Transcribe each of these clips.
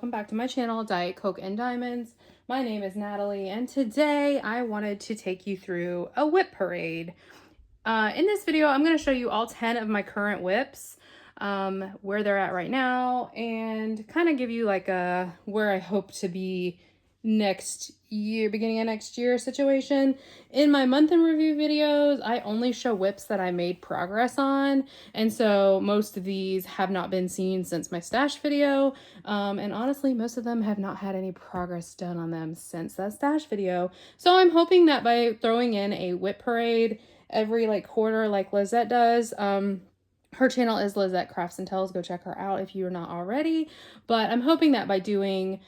welcome back to my channel, Diet Coke and Diamonds. My name is Natalie, and today I wanted to take you through a WIP parade. In this video, I'm going to show you all 10 of my current WIPs, where they're at right now, and kind of give you like a where I hope to be next year, beginning of next year situation. In my month in review videos, I only show WIPs that I made progress on, and so most of these have not been seen since my stash video, and honestly most of them have not had any progress done on them since that stash video. So I'm hoping that by throwing in a WIP parade every like quarter like Lizette does, her channel is Lizette Crafts and Tells, go check her out if you're not already, but I'm hoping that by doing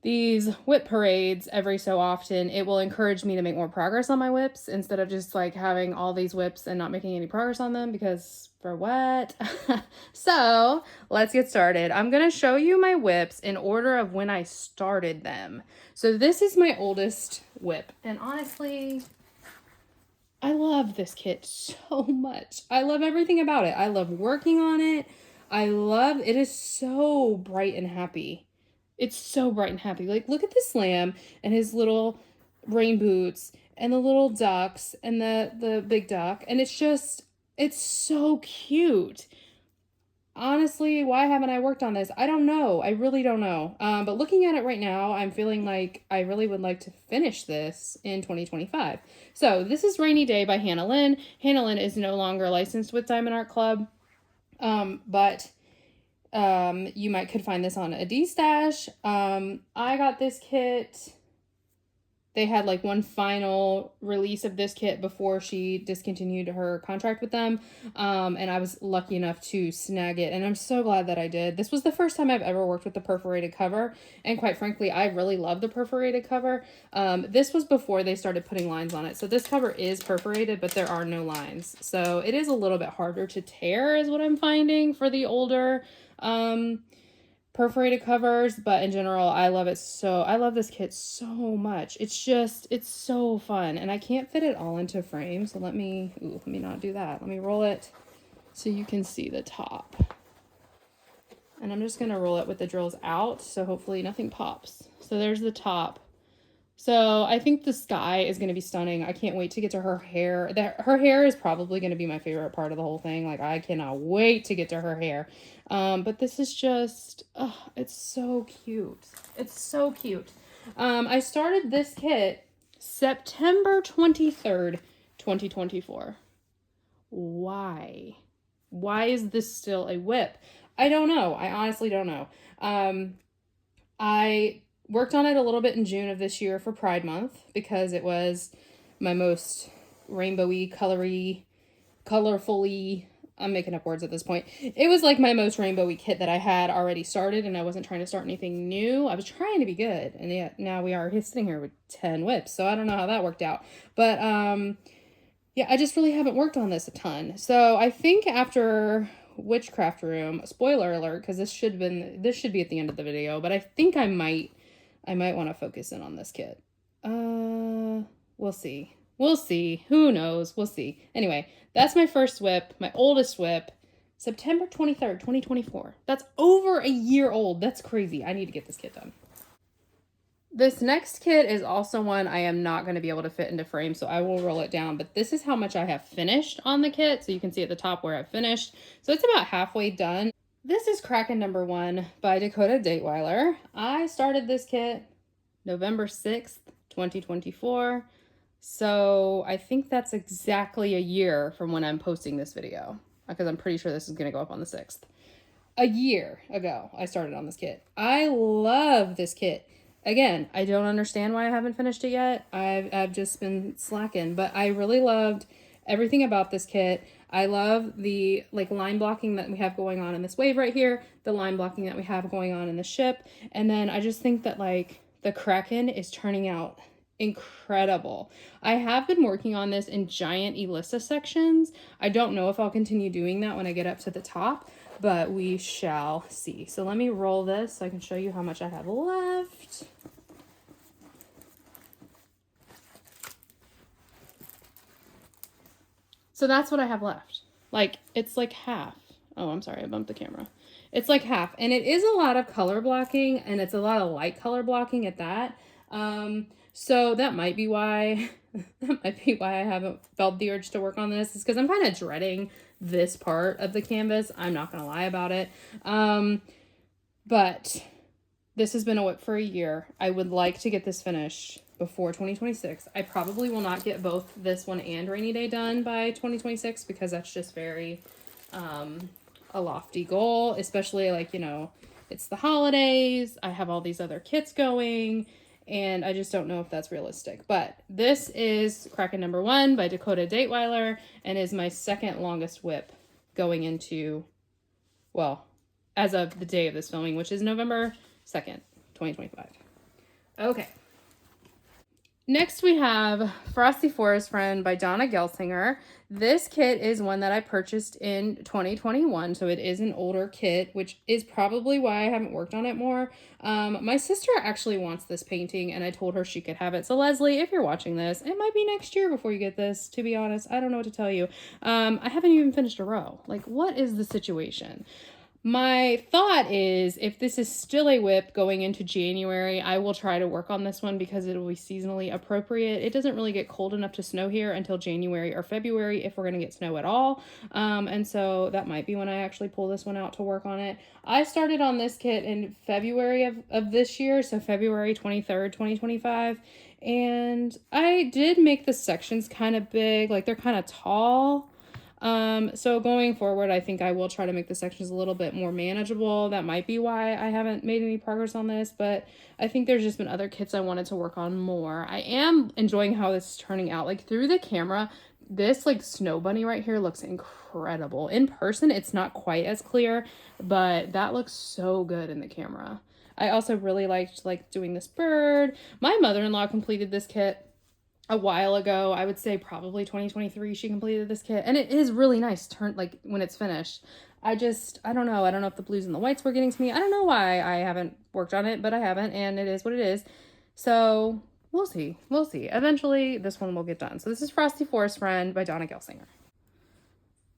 these WIP parades every so often, it will encourage me to make more progress on my WIPs instead of just like having all these WIPs and not making any progress on them, because for what? So let's get started. I'm going to show you my WIPs in order of when I started them. So this is my oldest WIP, and honestly, I love this kit so much. I love everything about it. I love working on it. It is so bright and happy. It's so bright and happy. Like, look at this lamb and his little rain boots and the little ducks and the big duck. And it's so cute. Honestly, why haven't I worked on this? I don't know. I really don't know. But looking at it right now, I'm feeling like I really would like to finish this in 2025. So this is Rainy Day by Hannah Lynn. Hannah Lynn is no longer licensed with Diamond Art Club, but you could find this on a D-stash. I got this kit. They had like one final release of this kit before she discontinued her contract with them. And I was lucky enough to snag it, and I'm so glad that I did. This was the first time I've ever worked with the perforated cover, and quite frankly, I really love the perforated cover. This was before they started putting lines on it. So this cover is perforated, but there are no lines. So it is a little bit harder to tear is what I'm finding for the older, perforated covers, but in general, I love this kit so much. It's so fun, and I can't fit it all into frame, so let me not do that. Let me roll it so you can see the top. And I'm just gonna roll it with the drills out, so hopefully nothing pops. So there's the top. So I think the sky is going to be stunning. I can't wait to get to her hair. Her hair is probably going to be my favorite part of the whole thing. Like, I cannot wait to get to her hair. But this is just, it's so cute. It's so cute. I started this kit September 23rd, 2024. Why? Why is this still a WIP? I don't know. I honestly don't know. I worked on it a little bit in June of this year for Pride Month because it was my most rainbowy, colorfully, I'm making up words at this point. It was like my most rainbowy kit that I had already started, and I wasn't trying to start anything new. I was trying to be good, and yet now we are sitting here with 10 WIPs, so I don't know how that worked out. But yeah, I just really haven't worked on this a ton. So I think after Witchcraft room, spoiler alert, because this should be at the end of the video, but I think I might want to focus in on this kit. We'll see. Who knows? We'll see. Anyway, that's my first WIP, my oldest WIP, September 23rd, 2024. That's over a year old. That's crazy. I need to get this kit done. This next kit is also one I am not going to be able to fit into frame, so I will roll it down. But this is how much I have finished on the kit. So you can see at the top where I've finished. So it's about halfway done. This is Kraken #1 by Dakota Dateweiler. I started this kit November 6th, 2024. So I think that's exactly a year from when I'm posting this video, because I'm pretty sure this is going to go up on the 6th. A year ago, I started on this kit. I love this kit. Again, I don't understand why I haven't finished it yet. I've just been slacking, but I really loved everything about this kit. I love the like line blocking that we have going on in this wave right here, the line blocking that we have going on in the ship, and then I just think that like the Kraken is turning out incredible. I have been working on this in giant Elissa sections. I don't know if I'll continue doing that when I get up to the top, but we shall see. So let me roll this so I can show you how much I have left. So that's what I have left. Like, it's like half. Oh, I'm sorry, I bumped the camera. It's like half, and it is a lot of color blocking, and it's a lot of light color blocking at that. So that might be why I haven't felt the urge to work on this, is because I'm kind of dreading this part of the canvas. I'm not gonna lie about it. But this has been a WIP for a year. I would like to get this finished before 2026. I probably will not get both this one and Rainy Day done by 2026 because that's just very a lofty goal, especially like, you know, it's the holidays. I have all these other kits going, and I just don't know if that's realistic. But this is Kraken #1 by Dakota Dateweiler, and is my second longest WIP going into, well, as of the day of this filming, which is November 2nd, 2025. Okay. Next we have Frosty Forest Friend by Donna Gelsinger. This kit is one that I purchased in 2021, so it is an older kit, which is probably why I haven't worked on it more. My sister actually wants this painting, and I told her she could have it. So Leslie, if you're watching this, it might be next year before you get this, to be honest. I don't know what to tell you. I haven't even finished a row. Like, what is the situation? My thought is, if this is still a WIP going into January, I will try to work on this one because it will be seasonally appropriate. It doesn't really get cold enough to snow here until January or February if we're going to get snow at all. And so that might be when I actually pull this one out to work on it. I started on this kit in February of this year, so February 23rd, 2025. And I did make the sections kind of big, like they're kind of tall. So going forward, I think I will try to make the sections a little bit more manageable. That might be why I haven't made any progress on this, but I think there's just been other kits I wanted to work on more. I am enjoying how this is turning out. Like, through the camera, this like snow bunny right here looks incredible. In person, it's not quite as clear, but that looks so good in the camera. I also really liked like doing this bird. My mother-in-law completed this kit a while ago. I would say probably 2023 she completed this kit, and it is really nice like when it's finished. I don't know if the blues and the whites were getting to me. I don't know why I haven't worked on it, but I haven't, and it is what it is. So we'll see eventually this one will get done. So this is Frosty Forest Friend by Donna Gelsinger.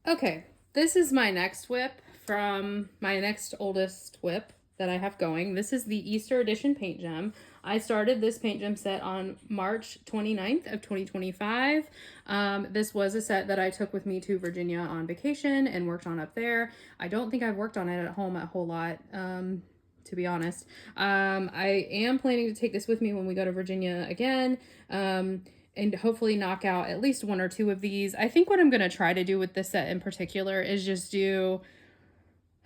Okay, this is my next WIP from my next oldest WIP that I have going. This is the Easter edition paint gem. I started this paint gem set on March 29th of 2025. This was a set that I took with me to Virginia on vacation and worked on up there. I don't think I've worked on it at home a whole lot, to be honest. I am planning to take this with me when we go to Virginia again, and hopefully knock out at least 1 or 2 of these. I think what I'm going to try to do with this set in particular is just do,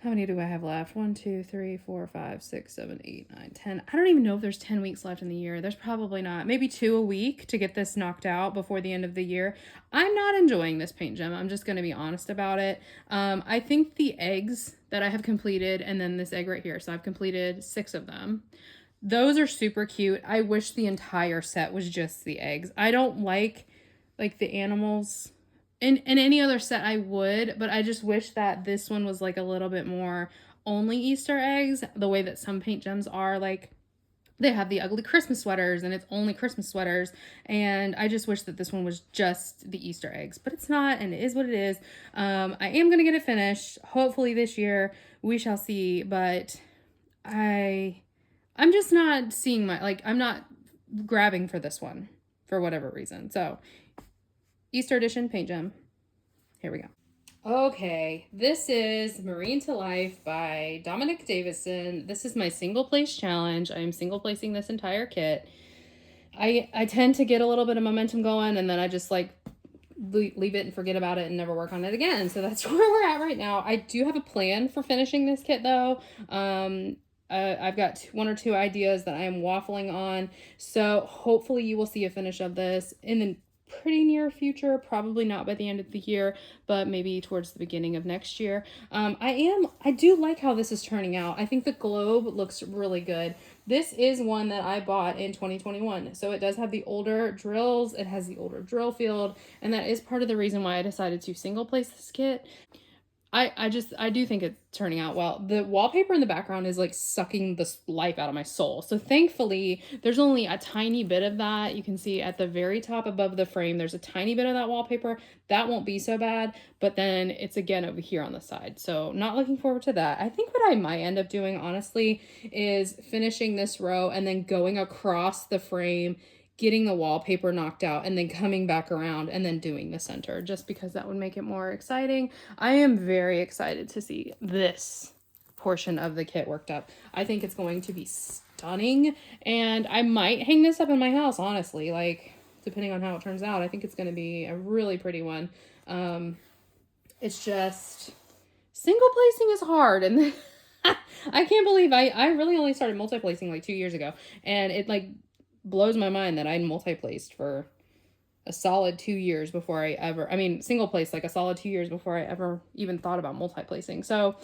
how many do I have left? 1, 2, 3, 4, 5, 6, 7, 8, 9, 10. I don't even know if there's 10 weeks left in the year. There's probably not. Maybe 2 a week to get this knocked out before the end of the year. I'm not enjoying this paint gem. I'm just going to be honest about it. I think the eggs that I have completed, and then this egg right here, so I've completed 6 of them. Those are super cute. I wish the entire set was just the eggs. I don't like the animals. In any other set I would, but I just wish that this one was like a little bit more only Easter eggs, the way that some paint gems are. Like, they have the ugly Christmas sweaters and it's only Christmas sweaters, and I just wish that this one was just the Easter eggs, but it's not, and it is what it is. I am gonna get it finished hopefully this year. We shall see, but I'm just not seeing I'm not grabbing for this one for whatever reason. So Easter edition paint gem. Here we go. Okay, this is Marine to Life by Dominic Davison. This is my single place challenge. I am single placing this entire kit. I tend to get a little bit of momentum going, and then I just like leave it and forget about it and never work on it again. So that's where we're at right now. I do have a plan for finishing this kit though. I've got 1 or 2 ideas that I am waffling on. So hopefully you will see a finish of this in the pretty near future, probably not by the end of the year, but maybe towards the beginning of next year. I do like how this is turning out. I think the globe looks really good. This is one that I bought in 2021, so it does have the older drills, it has the older drill field, and that is part of the reason why I decided to single place this kit. I do think it's turning out well. The wallpaper in the background is like sucking the life out of my soul. So thankfully, there's only a tiny bit of that. You can see at the very top above the frame, there's a tiny bit of that wallpaper. That won't be so bad, but then it's again over here on the side. So not looking forward to that. I think what I might end up doing, honestly, is finishing this row and then going across the frame, getting the wallpaper knocked out, and then coming back around and then doing the center, just because that would make it more exciting. I am very excited to see this portion of the kit worked up. I think it's going to be stunning, and I might hang this up in my house, honestly, like depending on how it turns out. I think it's going to be a really pretty one. It's just single placing is hard, and I can't believe I really only started multi-placing like 2 years ago, and it like blows my mind that I multi-placed for a solid 2 years before I ever, single place like a solid 2 years before I ever even thought about multi-placing. So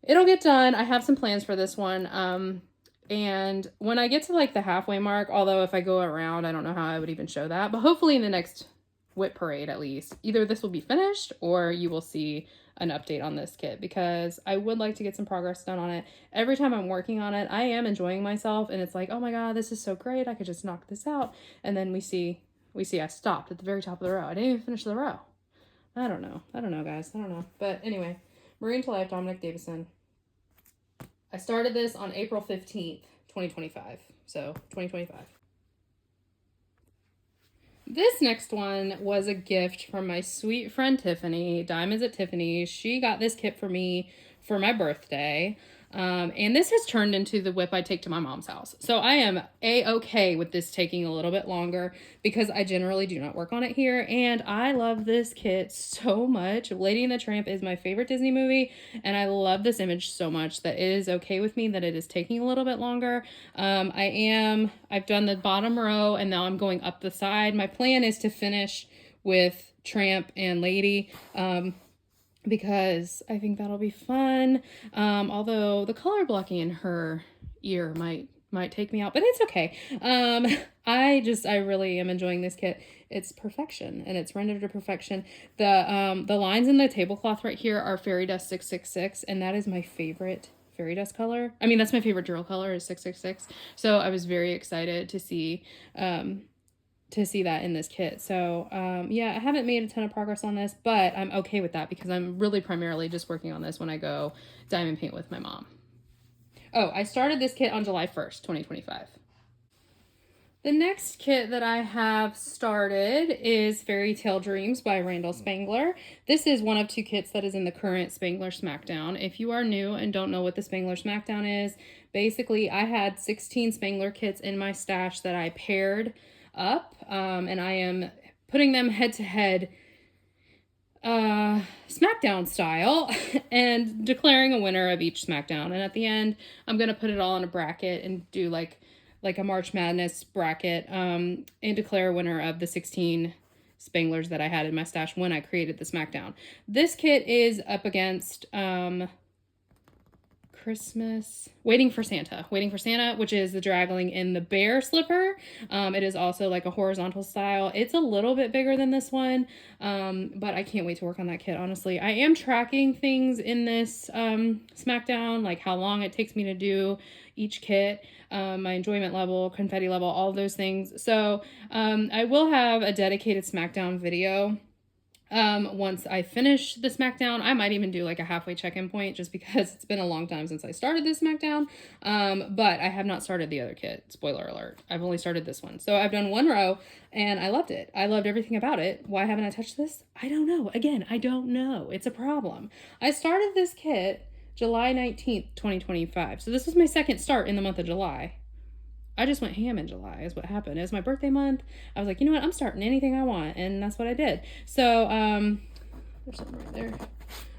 it'll get done. I have some plans for this one. And when I get to like the halfway mark, although if I go around, I don't know how I would even show that, but hopefully in the next WIP parade, at least, either this will be finished or you will see an update on this kit, because I would like to get some progress done on it. Every time I'm working on it, I am enjoying myself, and it's like, oh my god, this is so great, I could just knock this out. And then we see I stopped at the very top of the row. I didn't even finish the row. I don't know, guys. I don't know. But anyway, Marine to Life, Dominic Davison. I started this on April 15th, 2025. So 2025. This next one was a gift from my sweet friend Tiffany, Diamonds at Tiffany's. She got this kit for me for my birthday. And this has turned into the WIP I take to my mom's house. So I am a-okay with this taking a little bit longer, because I generally do not work on it here. And I love this kit so much. Lady and the Tramp is my favorite Disney movie, and I love this image so much that it is okay with me that it is taking a little bit longer. I've done the bottom row, and now I'm going up the side. My plan is to finish with Tramp and Lady. Because I think that'll be fun. Although the color blocking in her ear might take me out, but it's okay. I really am enjoying this kit. It's perfection, and it's rendered to perfection. The lines in the tablecloth right here are Fairy Dust 666, and that is my favorite fairy dust color. That's my favorite drill color is 666. So I was very excited to see that in this kit. So yeah, I haven't made a ton of progress on this, but I'm okay with that, because I'm really primarily just working on this when I go diamond paint with my mom. Oh, I started this kit on July 1st, 2025. The next kit that I have started is Fairytale Dreams by Randal Spangler. This is one of 2 kits that is in the current Spangler Smackdown. If you are new and don't know what the Spangler Smackdown is, basically I had 16 Spangler kits in my stash that I paired up, and I am putting them head to head Smackdown style and declaring a winner of each Smackdown. And at the end, I'm going to put it all in a bracket and do like a March Madness bracket, and declare a winner of the 16 Spanglers that I had in my stash when I created the Smackdown. This kit is up against Waiting for Santa, which is the Draggling in the bear slipper. It is also like a horizontal style. It's a little bit bigger than this one, but I can't wait to work on that kit, honestly. I am tracking things in this Smackdown, like how long it takes me to do each kit, my enjoyment level, confetti level, all those things. So I will have a dedicated Smackdown video once I finish the Smackdown. I might even do like a halfway check-in point, just because it's been a long time since I started this Smackdown. But I have not started the other kit. Spoiler alert. I've only started this one. So I've done one row and I loved it. I loved everything about it. Why haven't I touched this? I don't know. Again, I don't know. It's a problem. I started this kit July 19th, 2025. So this was my second start in the month of July. I just went ham in July is what happened. It was my birthday month. I was like, you know what? I'm starting anything I want. And that's what I did. So, there's something right there.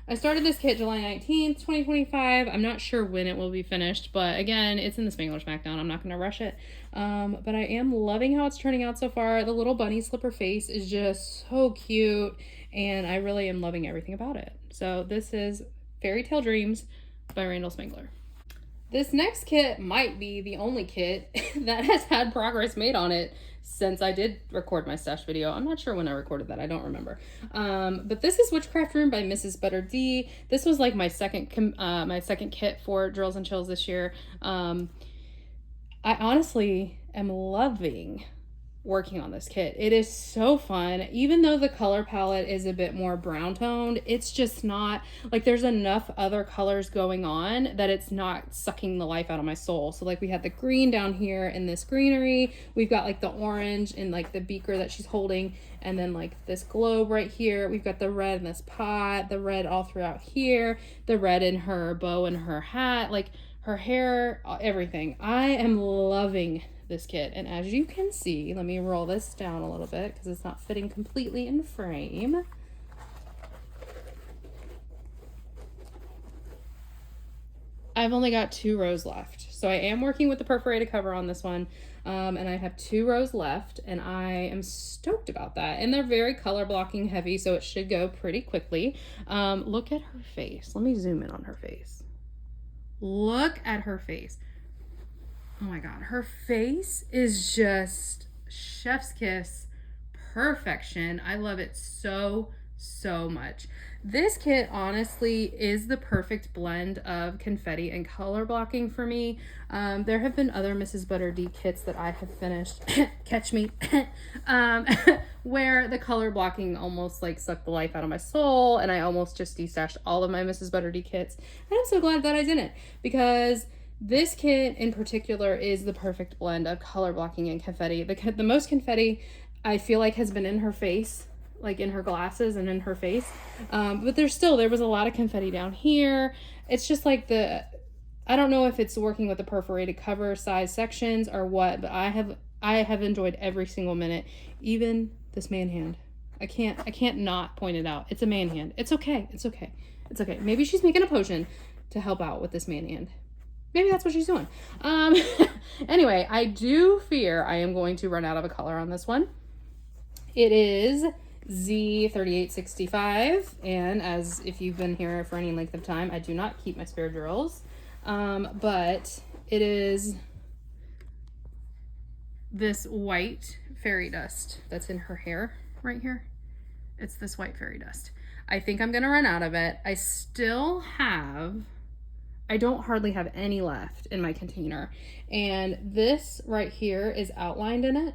I started this kit July 19th, 2025. I'm not sure when it will be finished, but again, it's in the Spangler Smackdown. I'm not going to rush it. But I am loving how it's turning out so far. The little bunny slipper face is just so cute, and I really am loving everything about it. So this is Fairytale Dreams by Randal Spangler. This next kit might be the only kit that has had progress made on it since I did record my stash video. I'm not sure when I recorded that. I don't remember. But this is Witchcraft Room by Mrs. Butter D. This was like my second kit for Drills and Chills this year. I honestly am loving working on this kit. It is so fun. Even though the color palette is a bit more brown toned, it's just not like there's enough other colors going on that it's not sucking the life out of my soul. So like we had the green down here in this greenery, we've got like the orange in like the beaker that she's holding, and then like this globe right here, we've got the red in this pot, the red all throughout here, the red in her bow and her hat, like her hair, everything. I am loving this kit, and as you can see, let me roll this down a little bit because it's not fitting completely in frame. I've only got 2 rows left, so I am working with the perforated cover on this one, and I have 2 rows left, and I am stoked about that. And they're very color blocking heavy, so it should go pretty quickly. Look at her face. Let me zoom in on her face. Look at her face. Oh my god, her face is just chef's kiss perfection. I love it so much. This kit honestly is the perfect blend of confetti and color blocking for me. There have been other Mrs. Butter D kits that I have finished, catch me, where the color blocking almost like sucked the life out of my soul, and I almost just destashed all of my Mrs. Butter D kits. And I'm so glad that I didn't, because this kit in particular is the perfect blend of color blocking and confetti. The most confetti I feel like has been in her face, like in her glasses and in her face. But there was a lot of confetti down here. It's just like I don't know if it's working with the perforated cover size sections or what, but I have enjoyed every single minute. Even this man hand. I can't not point it out. It's a man hand. It's okay. It's okay. It's okay. Maybe she's making a potion to help out with this man hand. Maybe that's what she's doing. Anyway, I do fear I am going to run out of a color on this one. It is Z3865, and as if you've been here for any length of time, I do not keep my spare drills, but it is this white fairy dust that's in her hair right here. It's this white fairy dust. I think I'm gonna run out of it. I don't hardly have any left in my container. And this right here is outlined in it.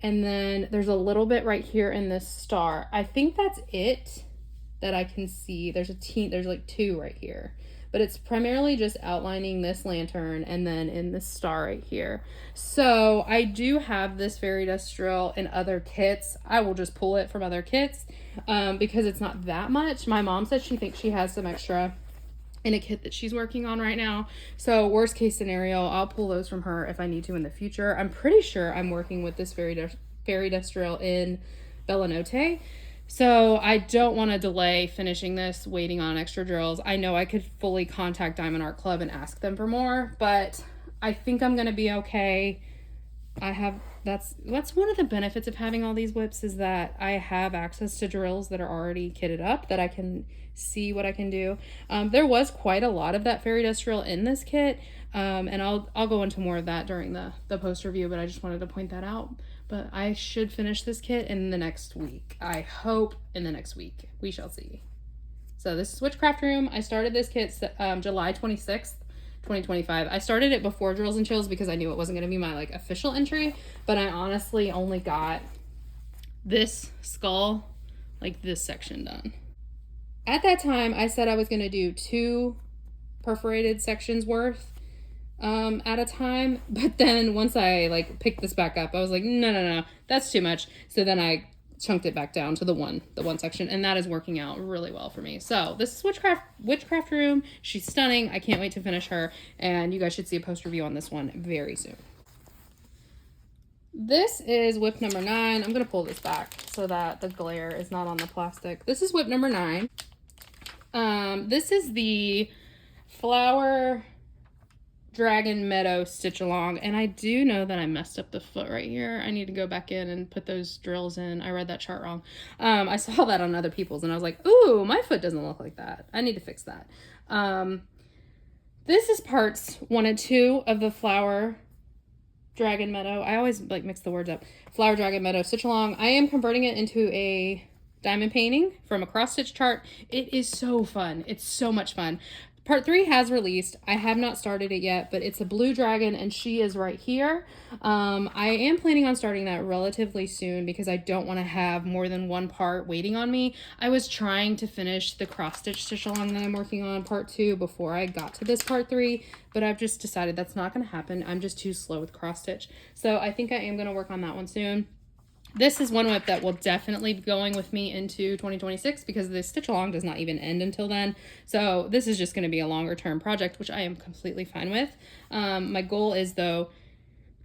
And then there's a little bit right here in this star. I think that's it that I can see. There's like 2 right here. But it's primarily just outlining this lantern and then in this star right here. So I do have this fairy dust drill in other kits. I will just pull it from other kits because it's not that much. My mom said she thinks she has some extra in a kit that she's working on right now. So worst case scenario, I'll pull those from her if I need to in the future. I'm pretty sure I'm working with this fairy dust drill in Bella Notte. So I don't want to delay finishing this, waiting on extra drills. I know I could fully contact Diamond Art Club and ask them for more, but I think I'm going to be okay. That's one of the benefits of having all these WIPs, is that I have access to drills that are already kitted up that I can see what I can do. There was quite a lot of that fairy dust drill in this kit, and I'll go into more of that during the post review, but I just wanted to point that out. But I should finish this kit in the next week. I hope in the next week. We shall see. So this is Witchcraft Room. I started this kit July 26th, 2025. I started it before Drills and Chills because I knew it wasn't going to be my like official entry, but I honestly only got this skull, like this section done. At that time, I said I was going to do 2 perforated sections worth at a time, but then once I like picked this back up, I was like, no, that's too much. So then I chunked it back down to the one section, and that is working out really well for me. So this is Witchcraft Room. She's stunning. I can't wait to finish her, and you guys should see a post review on this one very soon. This is WIP number 9. I'm gonna pull this back so that the glare is not on the plastic. This is WIP number 9. This is the Flower Dragon Meadow stitch along, and I do know that I messed up the foot right here. I need to go back in and put those drills in. I read that chart wrong. I saw that on other people's and I was like, ooh, my foot doesn't look like that. I need to fix that. This is parts 1 and 2 of the Flower Dragon Meadow. I always like mix the words up. Flower Dragon Meadow stitch along. I am converting it into a diamond painting from a cross stitch chart. It is so fun. It's so much fun. Part 3 has released. I have not started it yet, but it's a blue dragon and she is right here. I am planning on starting that relatively soon because I don't want to have more than one part waiting on me. I was trying to finish the cross stitch along that I'm working on part 2 before I got to this part 3, but I've just decided that's not going to happen. I'm just too slow with cross stitch. So I think I am going to work on that one soon. This is one WIP that will definitely be going with me into 2026 because the stitch along does not even end until then. So this is just going to be a longer term project, which I am completely fine with. My goal is though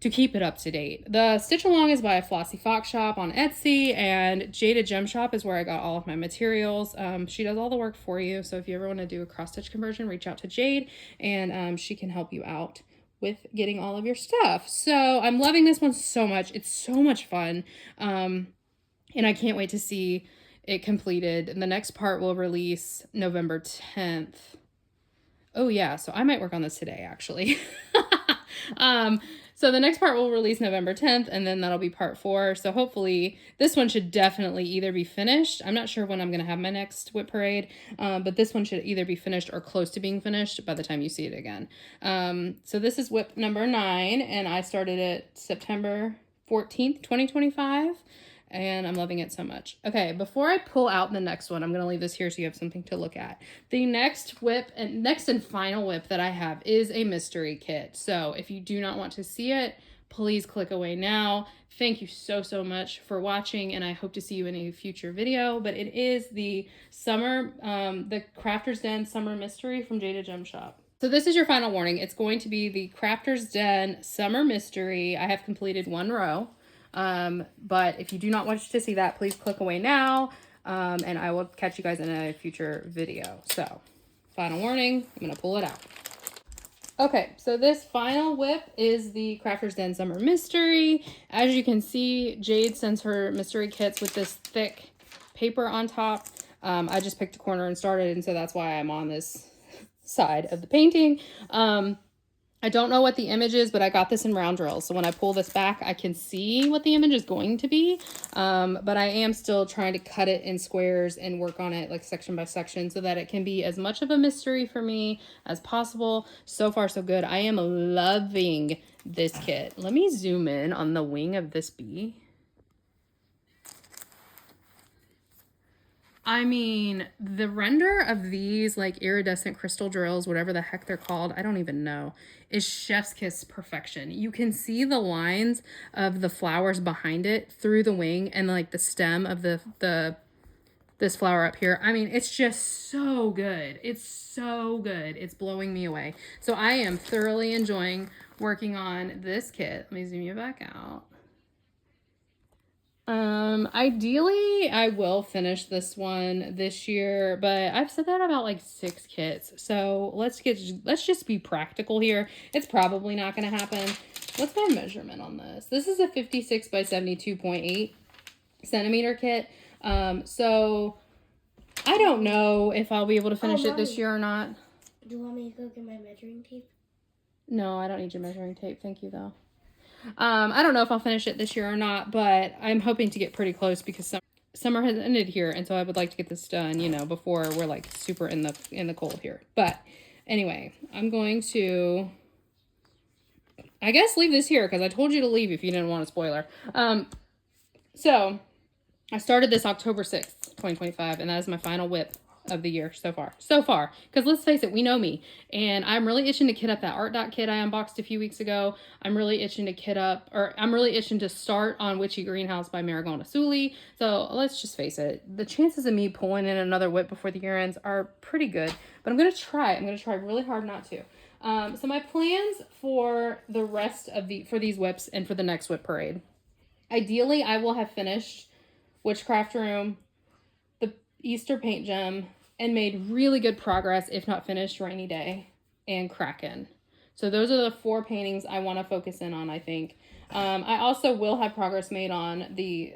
to keep it up to date. The stitch along is by Flossie Fox Shop on Etsy, and Jada Gem Shop is where I got all of my materials. She does all the work for you. So if you ever want to do a cross stitch conversion, reach out to Jade and she can help you out with getting all of your stuff. So I'm loving this one so much. It's so much fun. And I can't wait to see it completed. And the next part will release November 10th. Oh yeah, so I might work on this today actually. So the next part will release November 10th, and then that'll be part 4. So hopefully this one should definitely either be finished. I'm not sure when I'm going to have my next WIP parade, but this one should either be finished or close to being finished by the time you see it again. So this is WIP number 9, and I started it September 14th, 2025. And I'm loving it so much. Okay, before I pull out the next one, I'm going to leave this here so you have something to look at. The next WIP and next and final WIP that I have is a mystery kit. So if you do not want to see it, please click away now. Thank you so much for watching, and I hope to see you in a future video. But it is the summer, the Crafter's Den Summer Mystery from Jada Gem Shop. So this is your final warning. It's going to be the Crafter's Den Summer Mystery. I have completed 1 row. But if you do not want to see that, please click away now, and I will catch you guys in a future video. So, final warning, I'm going to pull it out. Okay, so this final WIP is the Crafter's Den Summer Mystery. As you can see, Jade sends her mystery kits with this thick paper on top. I just picked a corner and started, and so that's why I'm on this side of the painting. I don't know what the image is, but I got this in round drills. So when I pull this back, I can see what the image is going to be. But I am still trying to cut it in squares and work on it like section by section so that it can be as much of a mystery for me as possible. So far, so good. I am loving this kit. Let me zoom in on the wing of this bee. I mean, the render of these like iridescent crystal drills, whatever the heck they're called, I don't even know, is chef's kiss perfection. You can see the lines of the flowers behind it through the wing and like the stem of this flower up here. I mean, it's just so good. It's so good. It's blowing me away. So I am thoroughly enjoying working on this kit. Let me zoom you back out. Ideally I will finish this one this year, but I've said that about like 6 kits. So let's just be practical here. It's probably not going to happen. What's my measurement on this? This is a 56 by 72.8 centimeter kit. So I don't know if I'll be able to finish it this year or not. Do you want me to go get my measuring tape? No, I don't need your measuring tape. Thank you though. I don't know if I'll finish it this year or not, but I'm hoping to get pretty close because summer has ended here, and so I would like to get this done, you know, before we're like super in the cold here. But anyway, I'm going to, I guess, leave this here because I told you to leave if you didn't want a spoiler. So I started this October 6th, 2025, and that is my final WIP of the year so far, because let's face it, we know me, and I'm really itching to kit up that art dot kit I unboxed a few weeks ago. I'm really itching to start on Witchy Greenhouse by Marigold Asuli. So let's just face it, the chances of me pulling in another WIP before the year ends are pretty good, but I'm gonna try really hard not to. So my plans for the rest of for these WIPs and for the next WIP parade, ideally I will have finished Witchcraft Room, Easter Paint Gem, and made really good progress, if not finished, Rainy Day and Kraken. So those are the 4 paintings I want to focus in on, I think. I also will have progress made on the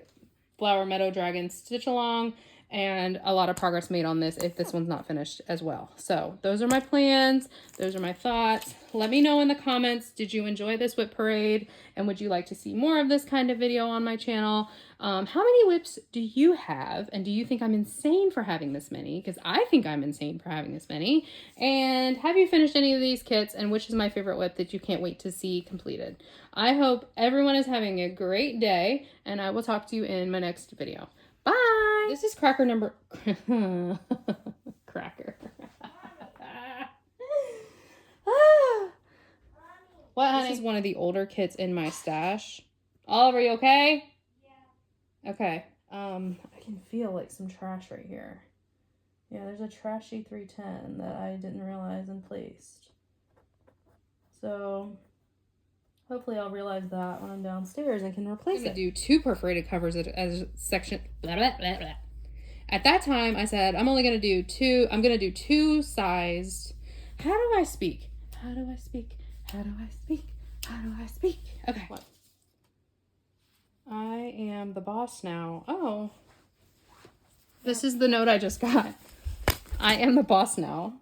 Flower Meadow Dragon Stitch Along and a lot of progress made on this if this one's not finished as well. So those are my plans. Those are my thoughts. Let me know in the comments, did you enjoy this whip parade? And would you like to see more of this kind of video on my channel? How many whips do you have? And do you think I'm insane for having this many? Because I think I'm insane for having this many. And have you finished any of these kits? And which is my favorite whip that you can't wait to see completed? I hope everyone is having a great day, and I will talk to you in my next video. Bye! This is cracker number... Cracker. What, honey? This is one of the older kits in my stash. Oliver, you okay? Yeah. Okay. I can feel like some trash right here. Yeah, there's a trashy 310 that I didn't realize and placed. So hopefully I'll realize that when I'm downstairs and can replace it. I'm gonna do 2 perforated covers as section. Blah, blah, blah, blah. At that time, I said I'm only gonna do 2. I'm gonna do 2 sized. How do I speak? How do I speak? How do I speak? How do I speak? Okay. What? I am the boss now. Oh. This is the note I just got. I am the boss now.